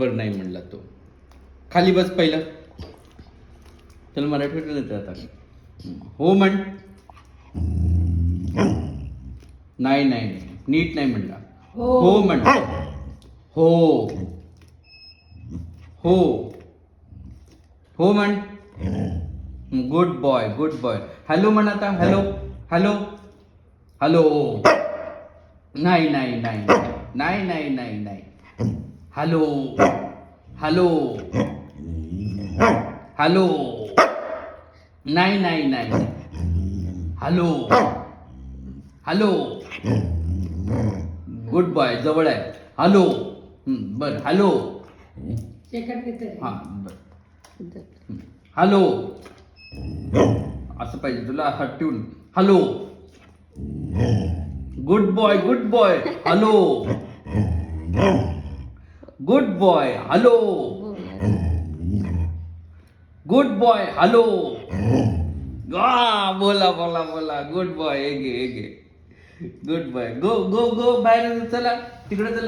बरोबर नाही म्हणला तो. खाली बस पहिलं. चल मराठीत येतं आता. हो म्हण. नाही नाही नीट नाही म्हणला. हो म्हण. हो हो हो म्हण. Good boy good boy. Hello म्हण आता. Hello hello hello. नाही नाही नाही नाही नाही नाही नाही. Hello hello hello. नाही नाही नाही. Hello hello. गुड बॉय जवळ आहे. हॅलो. बर हॅलो. हा बर. हॅलो असं पाहिजे तुला हात ठेवून. Hello. Good boy good boy. Hello. Good boy hello. Good boy hello. बोला बोला बोला. Good boy. हे घे हे घे. Good boy. गो गो गो बाहेर चला तिकडे चला.